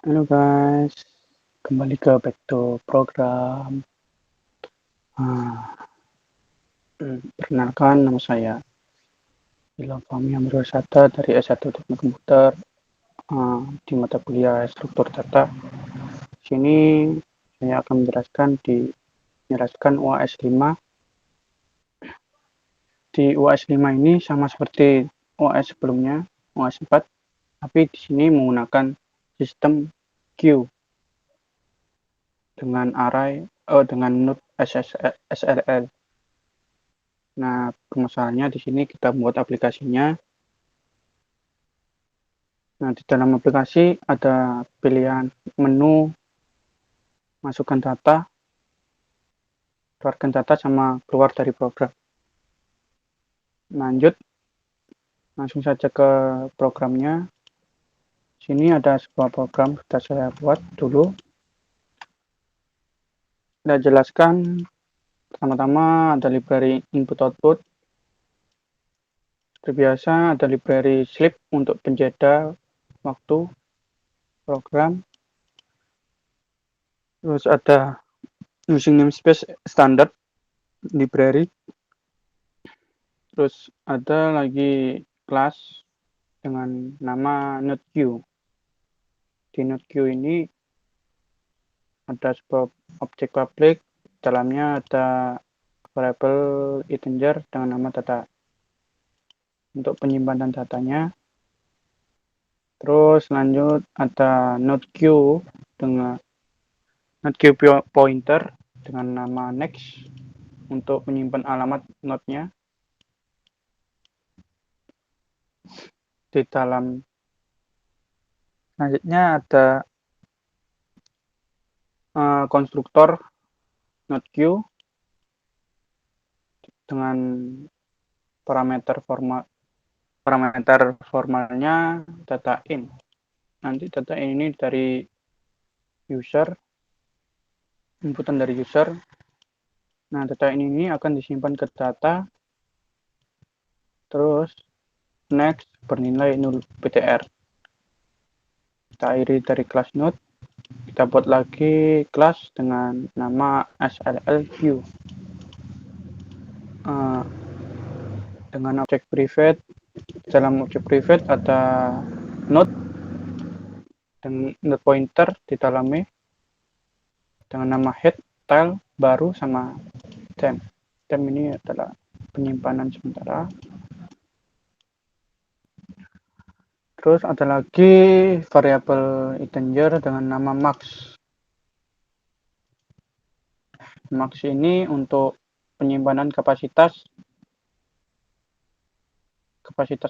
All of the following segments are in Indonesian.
Halo guys, kembali ke back to program. Ah, Perkenalkan nama saya Ilham Fahmi Amrulsata dari S1 Teknik Komputer di mata kuliah Struktur Data. Di sini saya akan menjelaskan UAS 5. Di UAS 5 ini sama seperti UAS sebelumnya, UAS 4, tapi di sini menggunakan sistem queue dengan dengan node SSL. Nah, permasalahannya di sini kita buat aplikasinya. Nah, di dalam aplikasi ada pilihan menu, masukkan data, keluarkan data, sama keluar dari program. Lanjut, langsung saja ke programnya. Sini ada sebuah program sudah saya buat dulu. Saya jelaskan, pertama-tama ada library input-output. Seperti biasa ada library sleep untuk penjeda waktu program. Terus ada using namespace standard library. Terus ada lagi kelas dengan nama NodeQ. Di NodeQ ini ada sebuah objek public, dalamnya ada variable integer dengan nama data untuk penyimpanan datanya. Terus lanjut ada NodeQ dengan NodeQ pointer dengan nama next untuk menyimpan alamat node-nya. Di dalam selanjutnya ada konstruktor NodeQ dengan parameter formalnya data in. Nanti data in ini dari user, inputan dari user. Nah, data ini akan disimpan ke data, terus next bernilai 0 ptr. Kita akhiri dari kelas node, kita buat lagi kelas dengan nama SLLQ. Dengan objek private, dalam objek private ada node dan node pointer di dalamnya dengan nama head, tile, baru, sama temp. Temp ini adalah penyimpanan sementara. Terus ada lagi variabel integer dengan nama max. Max ini untuk penyimpanan kapasitas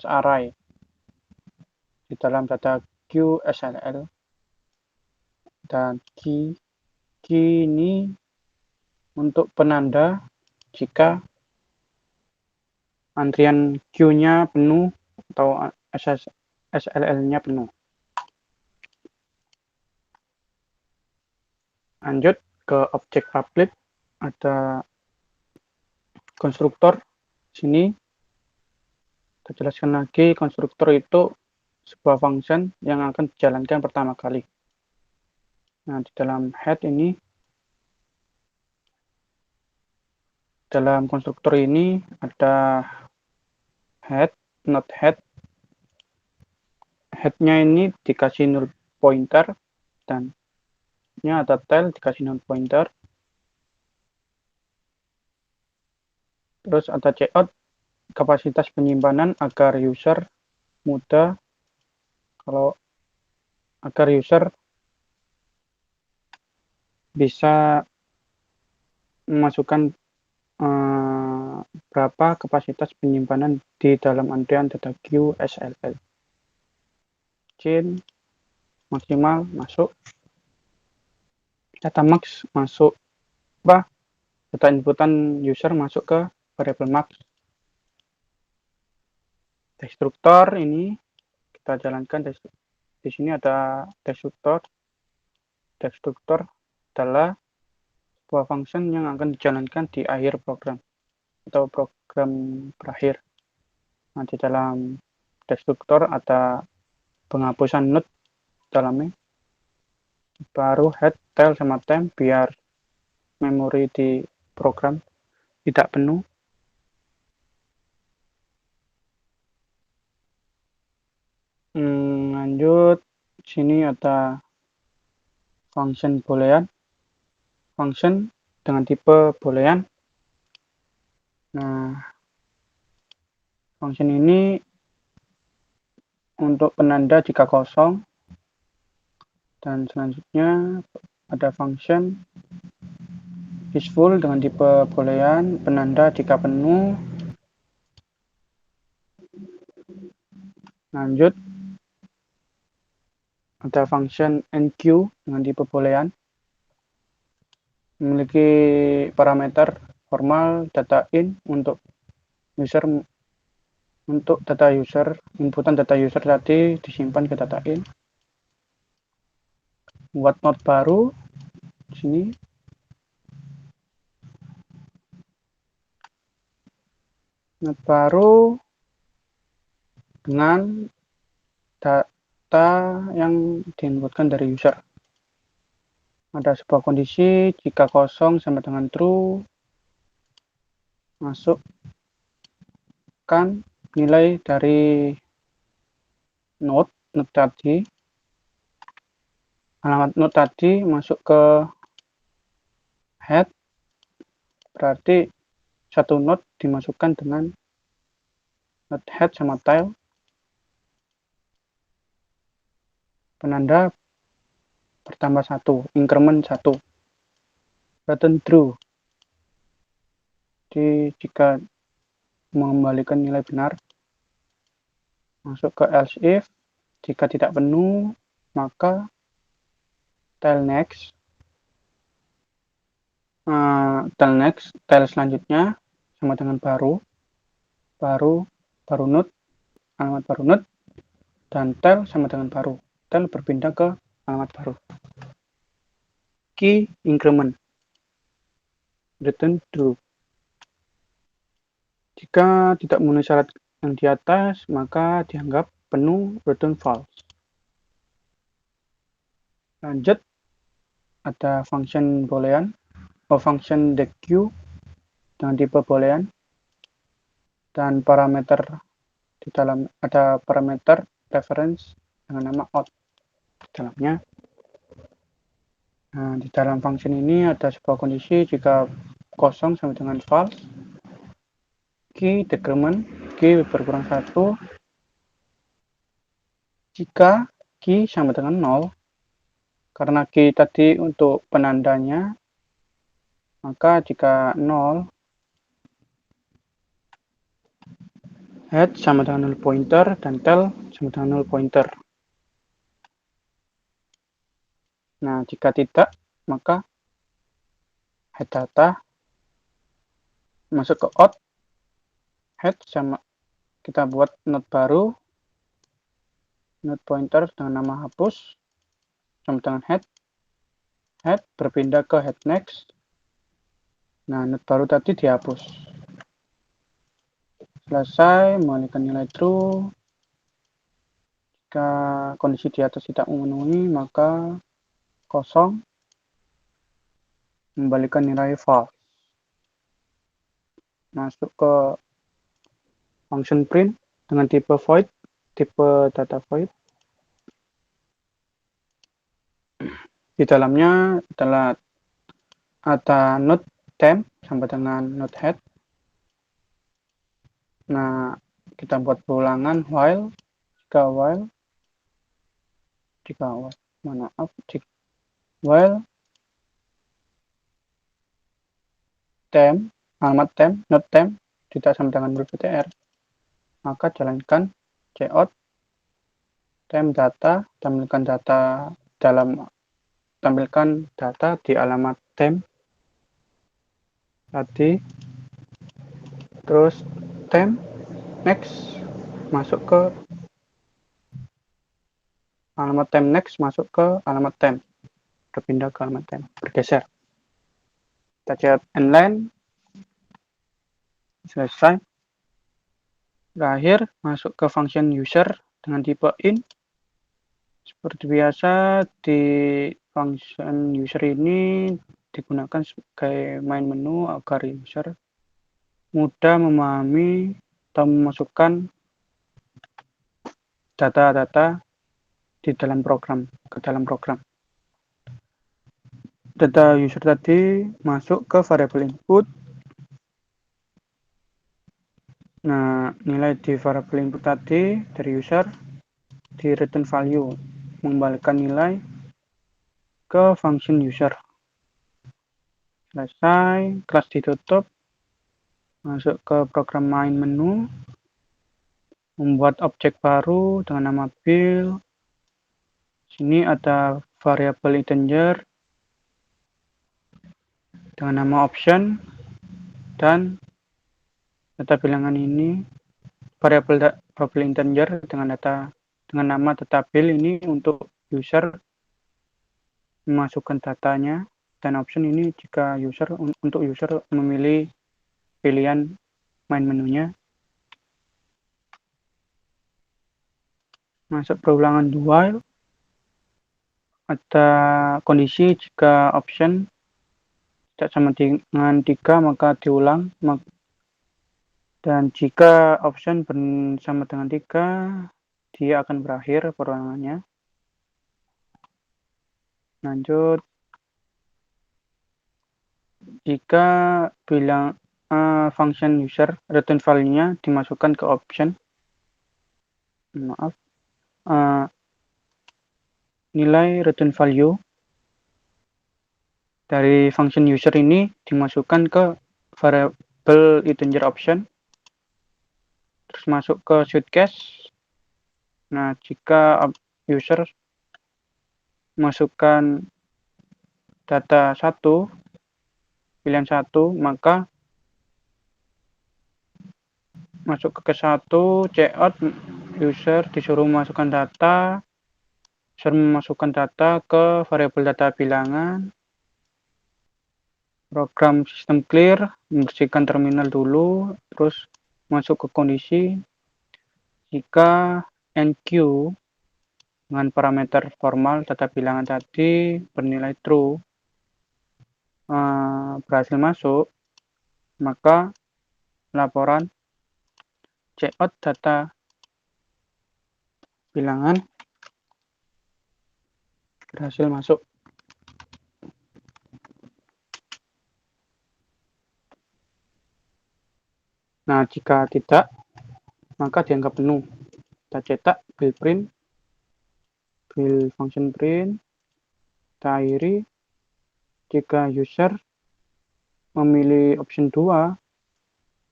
array di dalam data QSLL. Dan key ini untuk penanda jika antrian queue-nya penuh atau SLL-nya penuh. Lanjut ke objek public, ada konstruktor. Sini kita jelaskan lagi, konstruktor itu sebuah function yang akan dijalankan pertama kali. Nah, di dalam head ini, dalam konstruktor ini ada head, not head. Head-nya ini dikasih null pointer, dan ini ada tail dikasih null pointer. Terus ada cout, kapasitas penyimpanan agar user mudah, agar user bisa memasukkan berapa kapasitas penyimpanan di dalam antrian data QSLL. Chain maksimal masuk, data max masuk, data inputan user masuk ke variable max. Destruktor ini kita jalankan. Di sini ada destruktor. Destruktor adalah sebuah function yang akan dijalankan di akhir program atau program berakhir. Nah, di dalam destruktor ada penghapusan node dalamnya. baru head, tail, sama temp biar memori di program tidak penuh. Lanjut, sini ada function boolean, function dengan tipe boolean. Nah, function ini untuk penanda jika kosong, dan selanjutnya ada function useful dengan tipe boolean, penanda jika penuh. Lanjut, ada function enq dengan tipe boolean, memiliki parameter formal data in untuk user, untuk data user, inputan data user tadi disimpan ke data in. Buat node baru sini, node baru dengan data yang diinputkan dari user. Ada sebuah kondisi jika kosong sama dengan true, masukkan nilai dari node tadi, alamat node tadi masuk ke head, berarti satu node dimasukkan dengan node head sama tail, penanda bertambah 1, increment 1, return true. Jadi jika mengembalikan nilai benar, masuk ke else if, jika tidak penuh maka tail next, tail selanjutnya sama dengan baru node, alamat baru node, dan tail sama dengan baru, tail berpindah ke alamat baru. Key increment, return true. Jika tidak memenuhi syarat yang di atas, maka dianggap penuh, return false. Lanjut, ada function boolean, function deque dengan tipe boolean, dan parameter di dalam ada parameter reference dengan nama out di dalamnya. Nah, di dalam function ini ada sebuah kondisi jika kosong sama dengan false, key decrement, key berkurang 1, jika key sama dengan 0, karena key tadi untuk penandanya, maka jika 0, head sama dengan null pointer dan tail sama dengan null pointer. Nah, jika tidak, maka head data masuk ke out, head sama kita buat node baru, node pointer dengan nama hapus sama dengan head berpindah ke head next. Nah, node baru tadi dihapus. Selesai, mengalihkan nilai true. Jika kondisi di atas tidak memenuhi, maka kosong, membalikan nilai false. Masuk ke function print dengan tipe void, tipe data void. Di dalamnya adalah ada node temp sampai dengan node head. Nah, kita buat ulangan while, while temp, alamat temp, node temp tidak sama dengan BTR, maka jalankan cout temp data, tampilkan data di alamat temp tadi, terus temp next masuk ke alamat temp next, masuk ke alamat temp, berpindah ke alamat temp, bergeser. Kita cout inline, selesai. Terakhir, masuk ke function user dengan tipe in. Seperti biasa, di function user ini digunakan sebagai main menu agar user mudah memahami atau memasukkan data-data ke dalam program. Data user tadi masuk ke variabel input. Nah, nilai di variabel input tadi dari user di return value, mengembalikan nilai ke function user. Selesai, kelas ditutup, masuk ke program main menu, membuat objek baru dengan nama bill. Sini ada variabel integer dengan nama option, dan data bilangan ini variabel integer dengan nama data bill ini untuk user memasukkan datanya, dan option ini jika untuk user memilih pilihan main menunya. Masuk perulangan while, ada kondisi jika option tidak sama dengan 3 maka diulang, dan jika option bersama dengan 3 dia akan berakhir perulangannya. Lanjut, jika function user return value-nya dimasukkan ke option, nilai return value dari function user ini dimasukkan ke variable integer option, terus masuk ke switch case. Nah, jika user masukkan data pilihan 1, maka masuk ke case 1, cout, user disuruh memasukkan data, ke variabel data bilangan. Program sistem clear, membersihkan terminal dulu, terus masuk ke kondisi jika enq dengan parameter formal data bilangan tadi bernilai true, berhasil masuk, maka laporan cout data bilangan berhasil masuk. Nah, jika tidak, maka dianggap penuh. Kita cetak bill print, bill function print, kita akhiri. Jika user memilih option 2,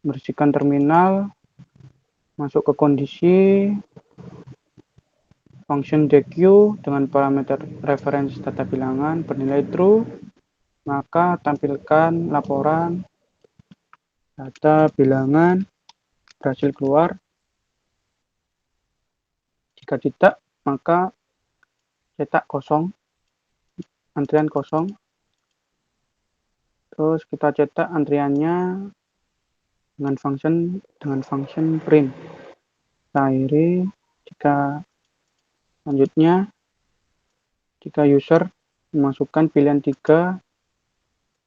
bersihkan terminal, masuk ke kondisi function deq dengan parameter reference data bilangan bernilai true, maka tampilkan laporan data bilangan berhasil keluar. Jika tidak, maka cetak kosong, antrian kosong. Terus kita cetak antriannya dengan function print. Kita akhiri. Jika selanjutnya, jika user memasukkan pilihan 3,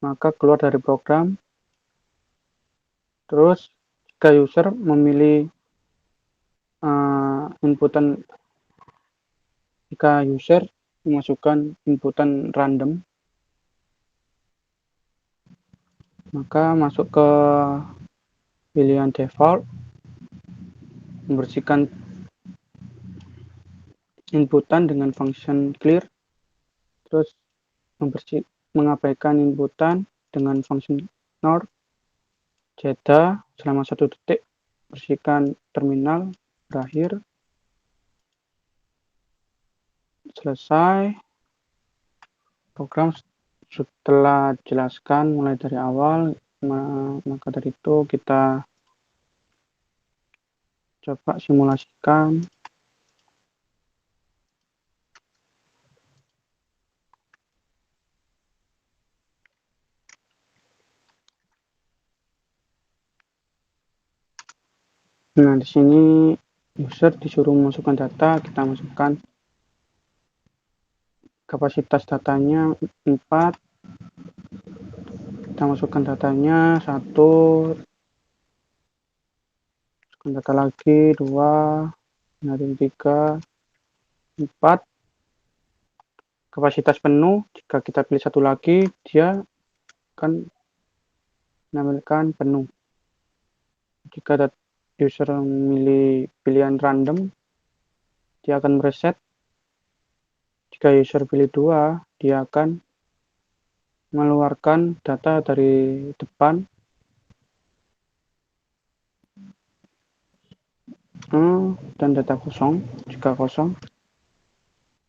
maka keluar dari program. Terus jika user memilih jika user memasukkan inputan random, maka masuk ke pilihan default, membersihkan inputan dengan function clear, terus mengabaikan inputan dengan function ignore, jeda selama 1 detik, bersihkan terminal, berakhir. Selesai. Program setelah jelaskan mulai dari awal, maka dari itu kita coba simulasikan. Nah, di sini user disuruh memasukkan data, kita masukkan kapasitas datanya 4, kita masukkan datanya 1, masukkan data lagi 2, dan 3, 4, kapasitas penuh. Jika kita pilih satu lagi, dia akan menampilkan penuh. Jika user memilih pilihan random, dia akan mereset. Jika user pilih 2, dia akan mengeluarkan data dari depan dan data kosong jika kosong.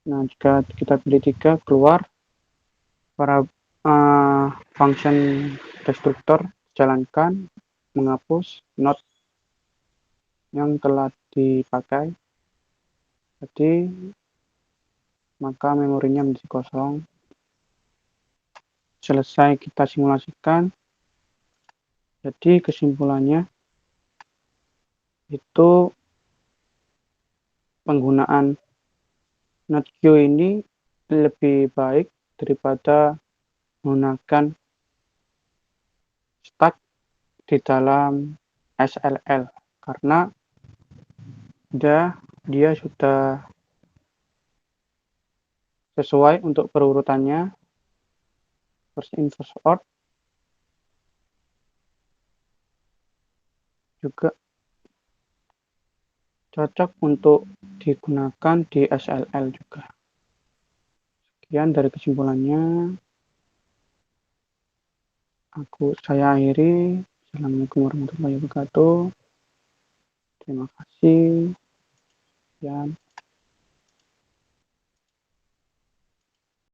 Nah, jika kita pilih 3, keluar para function destruktor jalankan, menghapus node yang telah dipakai. Jadi maka memorinya menjadi kosong. Selesai kita simulasikan. Jadi kesimpulannya itu penggunaan NodeQ ini lebih baik daripada menggunakan stack di dalam SLL karena dia sudah sesuai untuk perurutannya, first in first out, juga cocok untuk digunakan di SLL juga. Sekian dari kesimpulannya. Saya akhiri. Assalamualaikum warahmatullahi wabarakatuh. Terima kasih. Sekian.